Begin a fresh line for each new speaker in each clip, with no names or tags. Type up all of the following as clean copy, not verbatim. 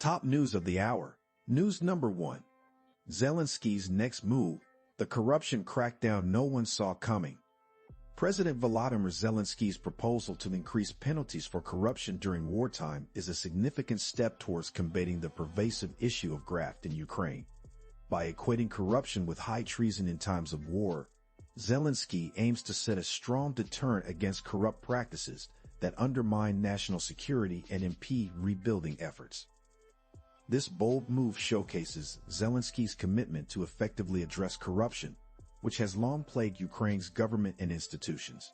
Top news of the hour. News number 1. Zelenskyy's next move, the corruption crackdown no one saw coming. President Volodymyr Zelenskyy's proposal to increase penalties for corruption during wartime is a significant step towards combating the pervasive issue of graft in Ukraine. By equating corruption with high treason in times of war, Zelenskyy aims to set a strong deterrent against corrupt practices that undermine national security and impede rebuilding efforts. This bold move showcases Zelenskyy's commitment to effectively address corruption, which has long plagued Ukraine's government and institutions.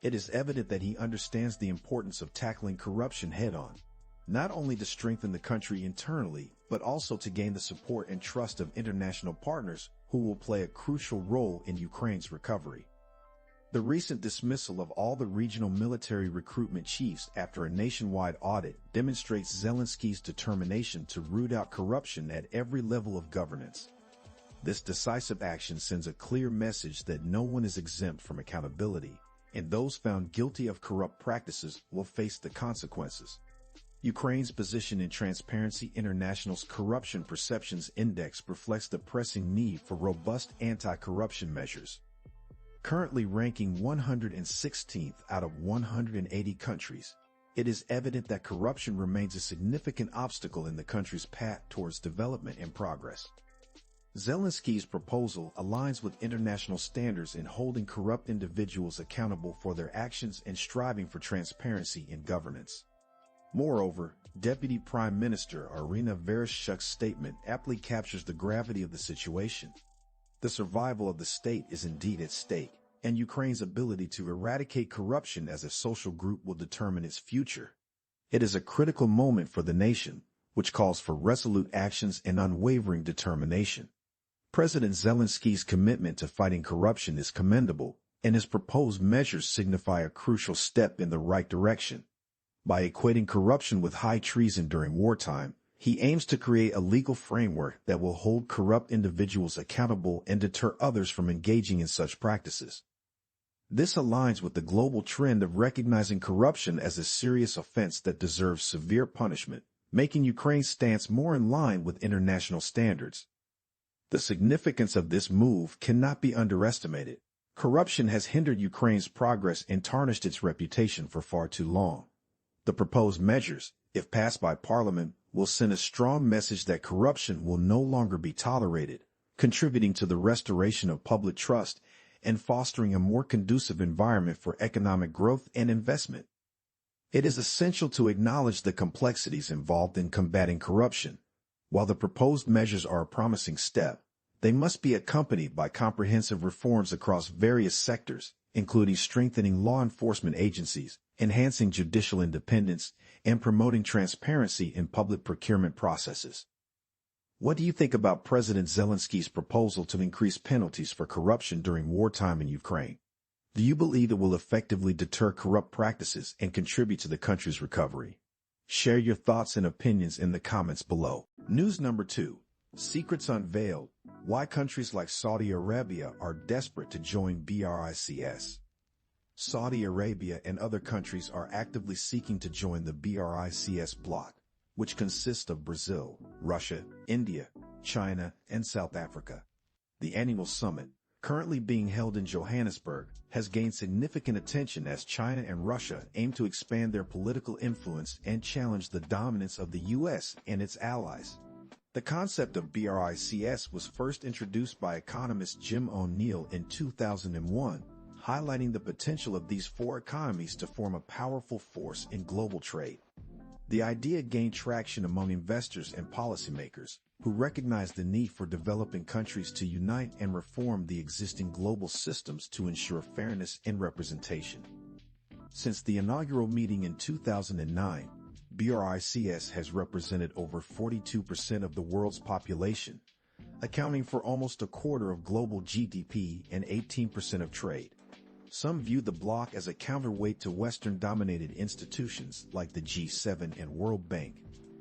It is evident that he understands the importance of tackling corruption head-on, not only to strengthen the country internally, but also to gain the support and trust of international partners who will play a crucial role in Ukraine's recovery. The recent dismissal of all the regional military recruitment chiefs after a nationwide audit demonstrates Zelenskyy's determination to root out corruption at every level of governance. This decisive action sends a clear message that no one is exempt from accountability, and those found guilty of corrupt practices will face the consequences. Ukraine's position in Transparency International's Corruption Perceptions Index reflects the pressing need for robust anti-corruption measures. Currently ranking 116th out of 180 countries, it is evident that corruption remains a significant obstacle in the country's path towards development and progress. Zelenskyy's proposal aligns with international standards in holding corrupt individuals accountable for their actions and striving for transparency in governance. Moreover, Deputy Prime Minister Irina Vereshchuk's statement aptly captures the gravity of the situation. The survival of the state is indeed at stake, and Ukraine's ability to eradicate corruption as a social group will determine its future. It is a critical moment for the nation, which calls for resolute actions and unwavering determination. President Zelenskyy's commitment to fighting corruption is commendable, and his proposed measures signify a crucial step in the right direction. By equating corruption with high treason during wartime, he aims to create a legal framework that will hold corrupt individuals accountable and deter others from engaging in such practices. This aligns with the global trend of recognizing corruption as a serious offense that deserves severe punishment, making Ukraine's stance more in line with international standards. The significance of this move cannot be underestimated. Corruption has hindered Ukraine's progress and tarnished its reputation for far too long. The proposed measures, if passed by Parliament, will send a strong message that corruption will no longer be tolerated, contributing to the restoration of public trust and fostering a more conducive environment for economic growth and investment. It is essential to acknowledge the complexities involved in combating corruption. While the proposed measures are a promising step, they must be accompanied by comprehensive reforms across various sectors, including strengthening law enforcement agencies, enhancing judicial independence, and promoting transparency in public procurement processes. What do you think about President Zelenskyy's proposal to increase penalties for corruption during wartime in Ukraine? Do you believe it will effectively deter corrupt practices and contribute to the country's recovery? Share your thoughts and opinions in the comments below. News number 2. Secrets unveiled. Why countries like Saudi Arabia are desperate to join BRICS. Saudi Arabia and other countries are actively seeking to join the BRICS bloc, which consists of Brazil, Russia, India, China, and South Africa. The annual summit, currently being held in Johannesburg, has gained significant attention as China and Russia aim to expand their political influence and challenge the dominance of the U.S. and its allies. The concept of BRICS was first introduced by economist Jim O'Neill in 2001, highlighting the potential of these four economies to form a powerful force in global trade. The idea gained traction among investors and policymakers, who recognized the need for developing countries to unite and reform the existing global systems to ensure fairness and representation. Since the inaugural meeting in 2009, BRICS has represented over 42% of the world's population, accounting for almost a quarter of global GDP and 18% of trade. Some view the bloc as a counterweight to Western-dominated institutions like the G7 and World Bank,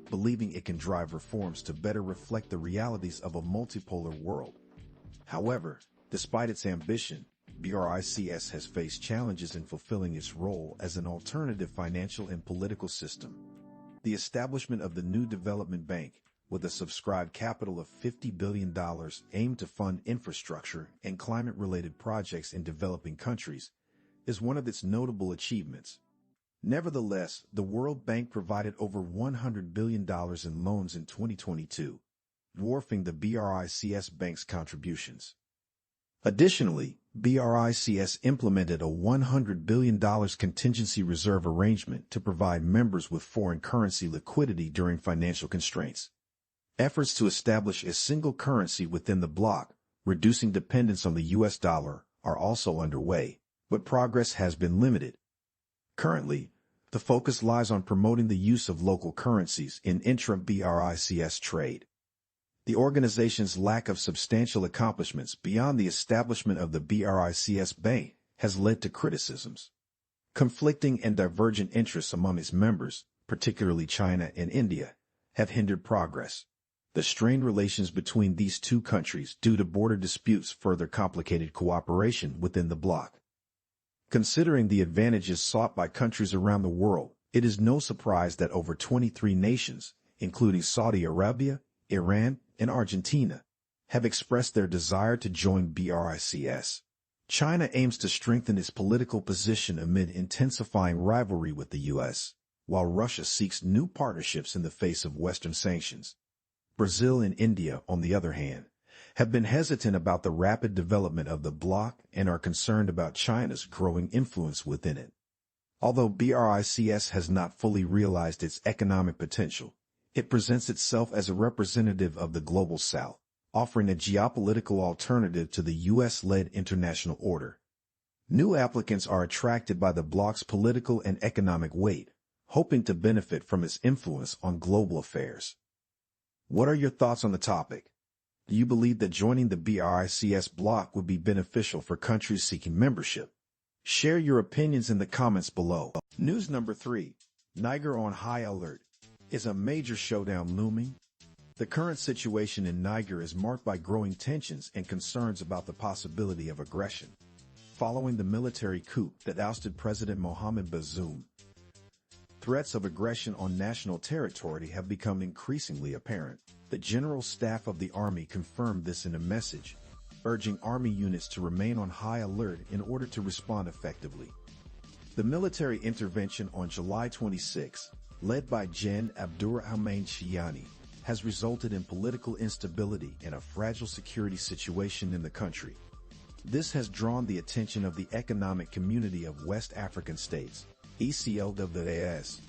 believing it can drive reforms to better reflect the realities of a multipolar world. However, despite its ambition, BRICS has faced challenges in fulfilling its role as an alternative financial and political system. The establishment of the new development bank, with a subscribed capital of $50 billion, aimed to fund infrastructure and climate-related projects in developing countries, is one of its notable achievements. Nevertheless, the World Bank provided over $100 billion in loans in 2022, dwarfing the BRICS bank's contributions. Additionally, BRICS implemented a $100 billion contingency reserve arrangement to provide members with foreign currency liquidity during financial constraints. Efforts to establish a single currency within the bloc, reducing dependence on the US dollar, are also underway, but progress has been limited. Currently, the focus lies on promoting the use of local currencies in intra-BRICS trade. The organization's lack of substantial accomplishments beyond the establishment of the BRICS Bank has led to criticisms. Conflicting and divergent interests among its members, particularly China and India, have hindered progress. The strained relations between these two countries due to border disputes further complicated cooperation within the bloc. Considering the advantages sought by countries around the world, it is no surprise that over 23 nations, including Saudi Arabia, Iran, and Argentina, have expressed their desire to join BRICS. China aims to strengthen its political position amid intensifying rivalry with the U.S., while Russia seeks new partnerships in the face of Western sanctions. Brazil and India, on the other hand, have been hesitant about the rapid development of the bloc and are concerned about China's growing influence within it. Although BRICS has not fully realized its economic potential, it presents itself as a representative of the global South, offering a geopolitical alternative to the U.S.-led international order. New applicants are attracted by the bloc's political and economic weight, hoping to benefit from its influence on global affairs. What are your thoughts on the topic? Do you believe that joining the BRICS bloc would be beneficial for countries seeking membership? Share your opinions in the comments below. News number 3. Niger on high alert. Is a major showdown looming? The current situation in Niger is marked by growing tensions and concerns about the possibility of aggression. Following the military coup that ousted President Mohamed Bazoum, threats of aggression on national territory have become increasingly apparent. The General Staff of the Army confirmed this in a message, urging Army units to remain on high alert in order to respond effectively. The military intervention on July 26, led by Gen. Abdurrahman Chiani, has resulted in political instability and a fragile security situation in the country. This has drawn the attention of the Economic Community of West African States, ECOWAS,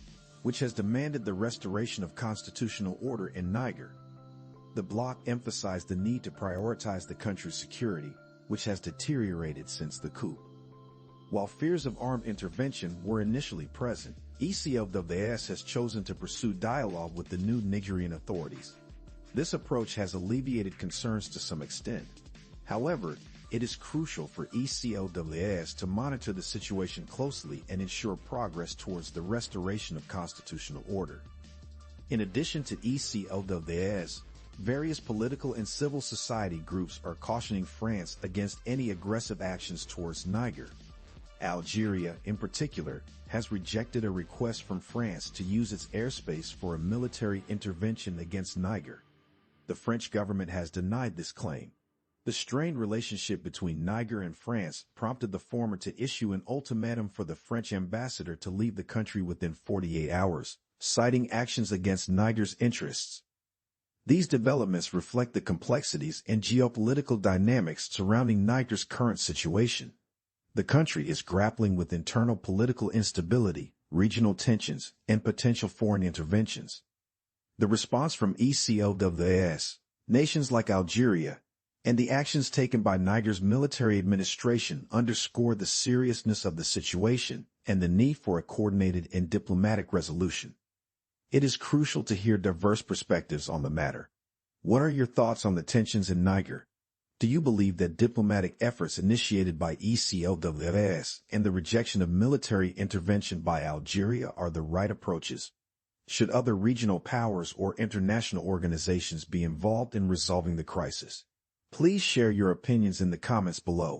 which has demanded the restoration of constitutional order in Niger. The bloc emphasized the need to prioritize the country's security, which has deteriorated since the coup. While fears of armed intervention were initially present, ECOWAS has chosen to pursue dialogue with the new Nigerian authorities. This approach has alleviated concerns to some extent. However, it is crucial for ECOWAS to monitor the situation closely and ensure progress towards the restoration of constitutional order. In addition to ECOWAS, various political and civil society groups are cautioning France against any aggressive actions towards Niger. Algeria, in particular, has rejected a request from France to use its airspace for a military intervention against Niger. The French government has denied this claim. The strained relationship between Niger and France prompted the former to issue an ultimatum for the French ambassador to leave the country within 48 hours, citing actions against Niger's interests. These developments reflect the complexities and geopolitical dynamics surrounding Niger's current situation. The country is grappling with internal political instability, regional tensions, and potential foreign interventions. The response from ECOWAS, nations like Algeria, and the actions taken by Niger's military administration underscore the seriousness of the situation and the need for a coordinated and diplomatic resolution. It is crucial to hear diverse perspectives on the matter. What are your thoughts on the tensions in Niger? Do you believe that diplomatic efforts initiated by ECOWAS and the rejection of military intervention by Algeria are the right approaches? Should other regional powers or international organizations be involved in resolving the crisis? Please share your opinions in the comments below.